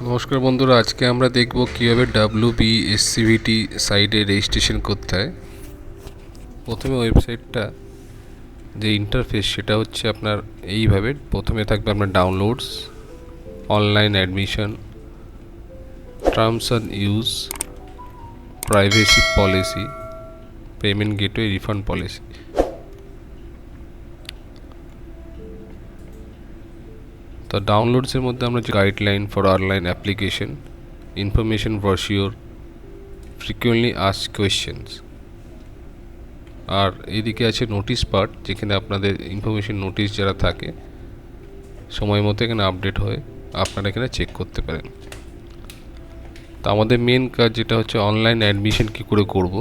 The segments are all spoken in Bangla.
নমস্কার বন্ধুরা, আজকে আমরা দেখব কিভাবে WBSCVT সাইটে রেজিস্ট্রেশন করতে হয়। প্রথমে ওয়েবসাইটটা যে ইন্টারফেস সেটা হচ্ছে আপনার এইভাবে। প্রথমে থাকবে আপনার downloads, online admission, terms and use, privacy policy, payment gateway, refund policy. তো ডাউনলোডসের মধ্যে আমরা যে guideline for online application, information brochure, frequently asked questions, আর এদিকে আছে নোটিশ পার্ট, যেখানে আপনাদের ইনফরমেশন নোটিশ যারা থাকে সময় মতো এখানে আপডেট হয়ে আপনারা এখানে চেক করতে পারেন। তো আমাদের মেন কাজ যেটা হচ্ছে অনলাইন অ্যাডমিশন কী করে করব।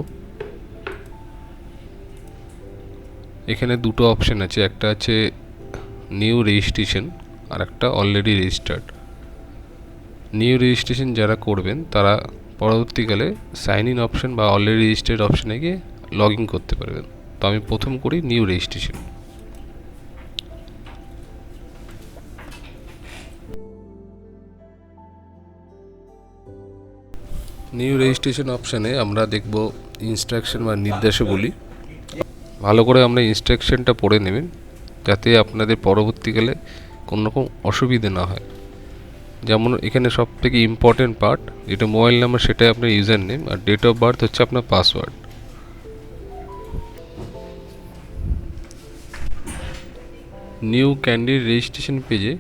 এখানে দুটো অপশান আছে, একটা আছে নিউ রেজিস্ট্রেশন আর একটা অলরেডি রেজিস্টার্ড। নিউ রেজিস্ট্রেশন যারা করবেন তারা পরবর্তীকালে সাইন ইন অপশন বা অলরেডি রেজিস্টার্ড অপশানে গিয়ে লগ ইন করতে পারবেন। তো আমি প্রথম করি নিউ রেজিস্ট্রেশন। নিউ রেজিস্ট্রেশন অপশানে আমরা দেখব ইনস্ট্রাকশন বা নির্দেশাবলী। ভালো করে আমরা ইনস্ট্রাকশনটা পড়ে নেবেন, যাতে আপনাদের পরবর্তীকালে কোনো রকম অসুবিধে না হয়। যেমন এখানে সব থেকে ইম্পর্টেন্ট পার্ট, যেটা মোবাইল নাম্বার সেটাই আপনার ইউজার নেম, আর ডেট অফ বার্থ হচ্ছে আপনার পাসওয়ার্ড। নিউ ক্যান্ডিডেট রেজিস্ট্রেশন পেজে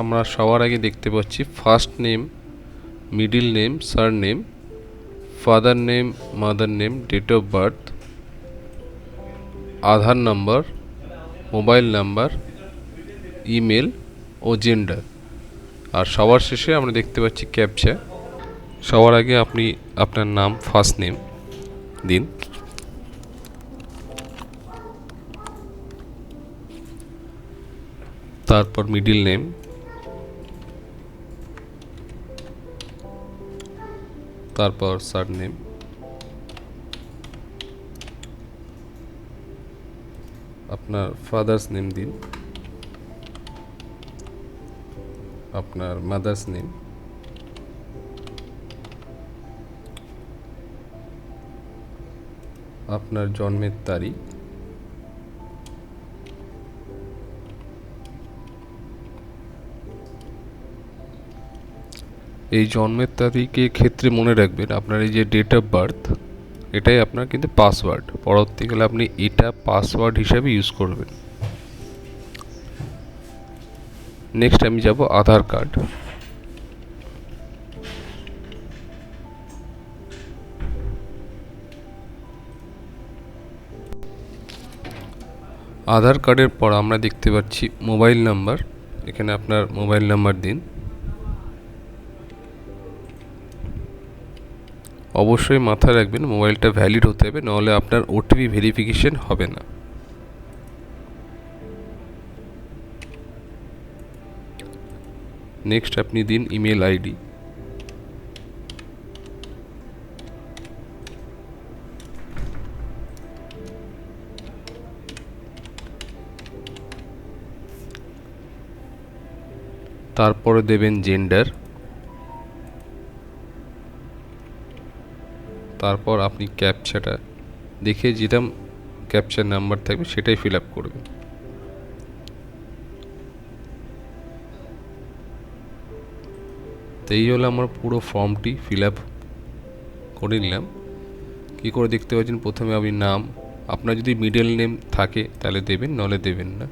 আমরা সবার আগে দেখতে পাচ্ছি first name, middle name, surname, father name, mother name, date of birth, Aadhaar number, mobile number, email ও জেন্ডার। আর সবার শেষে আমরা দেখতে পাচ্ছি ক্যাপচা। সবার আগে আপনি আপনার নাম, ফার্স্ট নেম দিন, তারপর মিডিল নেম, তারপর সার নেম, আপনার ফাদার্স নেম দিন, আপনার মাদার্স নেম, আপনার জন্মের তারিখ, এই জন্মের তারিখের ক্ষেত্রে মনে রাখবেন আপনার এই যে ডেট অফ বার্থ, এটাই আপনার কিন্তু পাসওয়ার্ড। পরবর্তীকালে আপনি এটা পাসওয়ার্ড হিসাবে ইউজ করবেন। নেক্সট আমি যাব আধার কার্ড। আধার কার্ডের পর আমরা দেখতে পাচ্ছি মোবাইল নাম্বার। এখানে আপনার মোবাইল নাম্বার দিন। অবশ্যই মাথায় রাখবেন মোবাইলটা ভ্যালিড হতে হবে, নাহলে আপনার ওটিপি ভেরিফিকেশন হবে না। নেক্সট আপনি দিন ইমেল আইডি। তারপরে দেবেন জেন্ডার। তারপর আপনি ক্যাপচাটা দেখে যেটা ক্যাপচার নাম্বার থাকবে সেটাই ফিল আপ করবেন। তো এই হলো আমার পুরো ফর্মটি ফিল আপ করে নিলাম। কী করে দেখতে পাচ্ছেন, প্রথমে আপনি নাম, আপনার যদি মিডল নেম থাকে তাহলে দেবেন, নাহলে দেবেন না।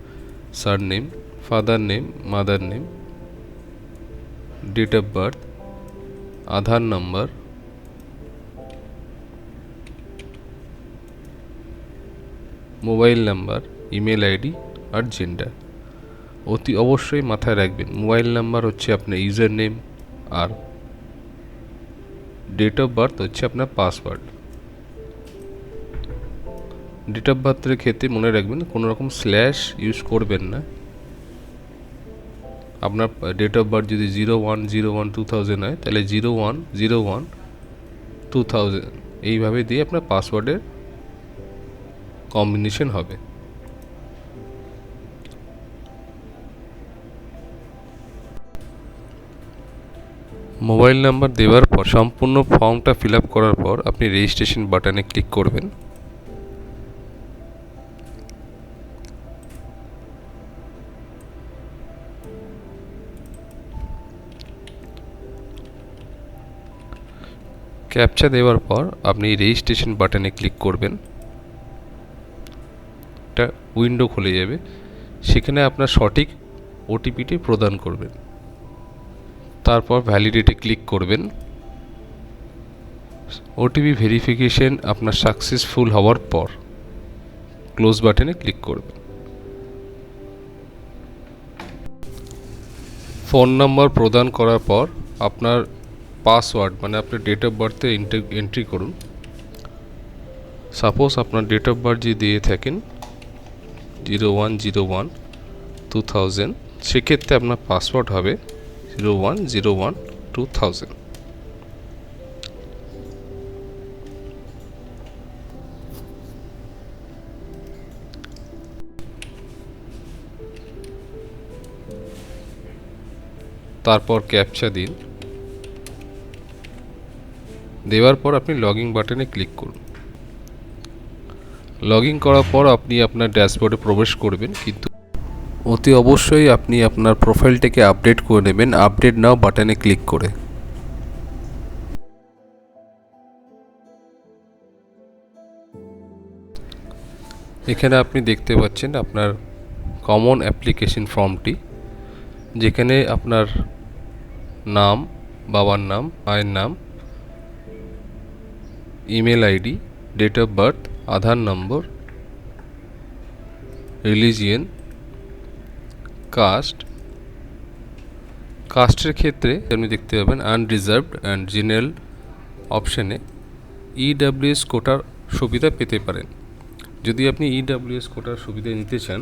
Surname, father name, mother name, date of birth, Aadhaar number, mobile number, email ID আর জেন্ডার। অতি অবশ্যই মাথায় রাখবেন মোবাইল নাম্বার হচ্ছে আপনার ইউজার নেম আর ডেট অফ বার্থ হচ্ছে আপনার পাসওয়ার্ড। ডেট অফ বার্থের ক্ষেত্রে মনে রাখবেন কোনো রকম স্ল্যাশ ইউজ করবেন না। আপনার ডেট অফ বার্থ যদি 01/01/2000 হয় তাহলে 01/01/2000 এইভাবে দিয়ে আপনার পাসওয়ার্ডের কম্বিনেশন হবে। মোবাইল নাম্বার দেওয়ার পর সম্পূর্ণ ফর্মটা ফিল আপ করার পর আপনি রেজিস্ট্রেশন বাটনে ক্লিক করবেন। ক্যাপচা দেওয়ার পর আপনি রেজিস্ট্রেশন বাটনে ক্লিক করবেন। একটা উইন্ডো খুলে যাবে, সেখানে আপনার সঠিক ওটিপিটি প্রদান করবেন। তারপর ভ্যালিডিটি ক্লিক করবেন। ওটিপি ভেরিফিকেশন আপনার সাকসেসফুল হওয়ার পর ক্লোজ বাটনে ক্লিক করবেন। ফোন নাম্বার প্রদান করার পর আপনার পাসওয়ার্ড মানে আপনার ডেট অফ বার্থে এন্ট্রি করুন। সাপোজ আপনার ডেট অফ বার্থ যদি দিয়ে থাকেন 01/01/2000, সেক্ষেত্রে আপনার পাসওয়ার্ড হবে 01/01/2000। তারপর ক্যাপচা দিন। দেওয়ার পর আপনি লগইন বাটনে ক্লিক করুন। লগইন করার পর আপনি আপনার ড্যাশবোর্ডে প্রবেশ করবেন, কিন্তু অতি অবশ্যই আপনি আপনার প্রোফাইলটাকে আপডেট করে নেবেন আপডেট নাও বাটনে ক্লিক করে। এখানে আপনি দেখতে পাচ্ছেন আপনার কমন অ্যাপ্লিকেশন ফর্মটি, যেখানে আপনার নাম, বাবার নাম, মায়ের নাম, email ID, date of birth, Aadhaar number, religion, কাস্টের ক্ষেত্রে আপনি দেখতে পাবেন আনরিজার্ভড অ্যান্ড জেনারেল অপশানে ইডব্লিউএস কোটার সুবিধা পেতে পারেন। যদি আপনি ইডব্লিউএস কোটার সুবিধা নিতে চান,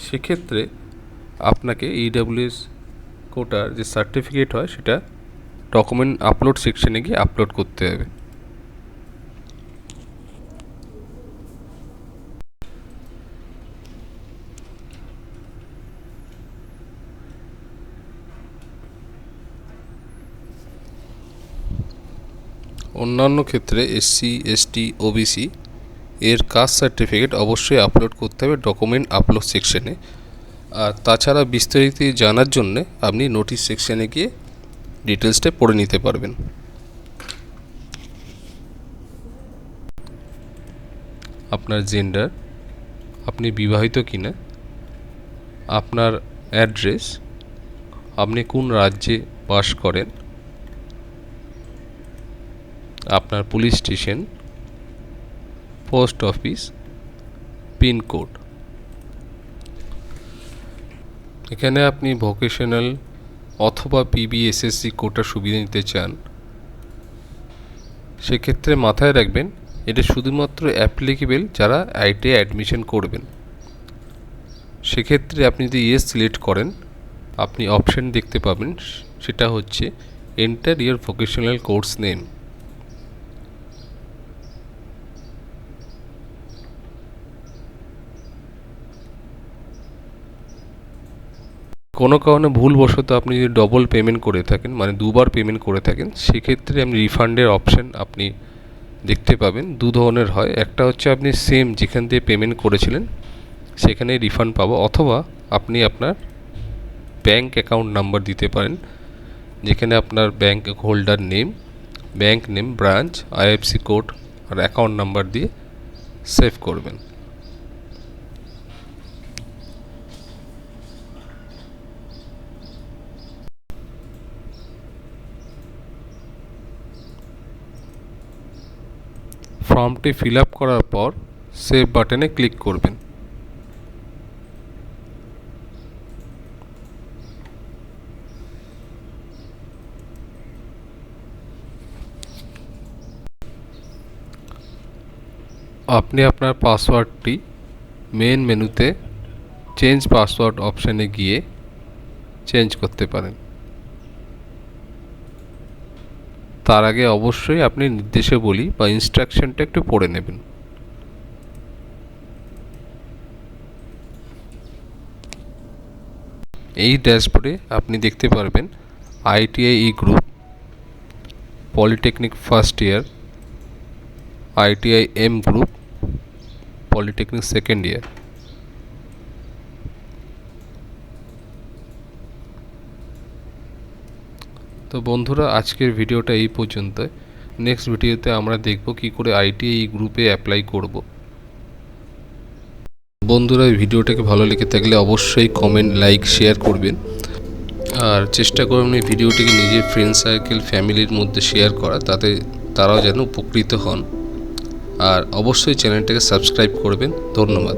সেক্ষেত্রে আপনাকে ইডব্লিউএস কোটার যে সার্টিফিকেট হয় সেটা ডকুমেন্ট আপলোড সেকশনে গিয়ে আপলোড করতে হবে। অন্যান্য ক্ষেত্রে এসসি, এসটি, ওবিসি এর কাস্ট সার্টিফিকেট অবশ্যই আপলোড করতে হবে ডকুমেন্ট আপলোড সেকশনে। আর তাছাড়া বিস্তারিত জানার জন্য আপনি নোটিশ সেকশনে গিয়ে ডিটেলসটা পড়ে নিতে পারবেন। আপনার জেন্ডার, আপনি বিবাহিত কিনা, আপনার অ্যাড্রেস, আপনি কোন রাজ্যে বাস করেন, আপনার police station, post office, pincode. এখানে আপনি ভোকেশনাল অথবা পিবিএসএসসি কোটার সুবিধা নিতে চান, সেক্ষেত্রে মাথায় রাখবেন এটা শুধুমাত্র অ্যাপ্লিকেবল যারা আইটিআই অ্যাডমিশন করবেন। সেক্ষেত্রে আপনি যদি ইয়েস সিলেক্ট করেন, আপনি অপশান দেখতে পাবেন, সেটা হচ্ছে enter your vocational course name. কোনো কারণে ভুলবশত আপনি যদি ডবল পেমেন্ট করে থাকেন, মানে দুবার পেমেন্ট করে থাকেন, সেক্ষেত্রে আপনি রিফান্ডের অপশান আপনি দেখতে পাবেন। দু ধরনের হয়, একটা হচ্ছে আপনি সেম যেখান দিয়ে পেমেন্ট করেছিলেন সেখানে রিফান্ড পাবো, অথবা আপনি আপনার ব্যাঙ্ক অ্যাকাউন্ট নাম্বার দিতে পারেন, যেখানে আপনার bank holder name, bank name, branch, IFSC code আর অ্যাকাউন্ট নাম্বার দিয়ে সেভ করবেন। ফর্মটি ফিল আপ করার পর সেভ বাটনে ক্লিক করবেন। আপনি আপনার পাসওয়ার্ডটি মেন মেনুতে চেঞ্জ পাসওয়ার্ড অপশানে গিয়ে চেঞ্জ করতে পারেন। তার আগে অবশ্যই আপনি নির্দেশাবলী বা ইনস্ট্রাকশনটা একটু পড়ে নেবেন। এই ড্যাশবোর্ডে আপনি দেখতে পারবেন ITI E Group Polytechnic first year, ITI M Group Polytechnic second year। তো বন্ধুরা, আজকের ভিডিওটা এই পর্যন্ত। নেক্সট ভিডিওতে আমরা দেখব কি করে ITI গ্রুপে অ্যাপ্লাই করব। বন্ধুরা, এই ভিডিওটাকে ভালো লেগে থাকলে অবশ্যই কমেন্ট, লাইক, শেয়ার করবেন। আর চেষ্টা করবেন এই ভিডিওটিকে নিজের ফ্রেন্ড সার্কেল, ফ্যামিলির মধ্যে শেয়ার করা, তাতে তারাও যেন উপকৃত হন। আর অবশ্যই চ্যানেলটাকে সাবস্ক্রাইব করবেন। ধন্যবাদ।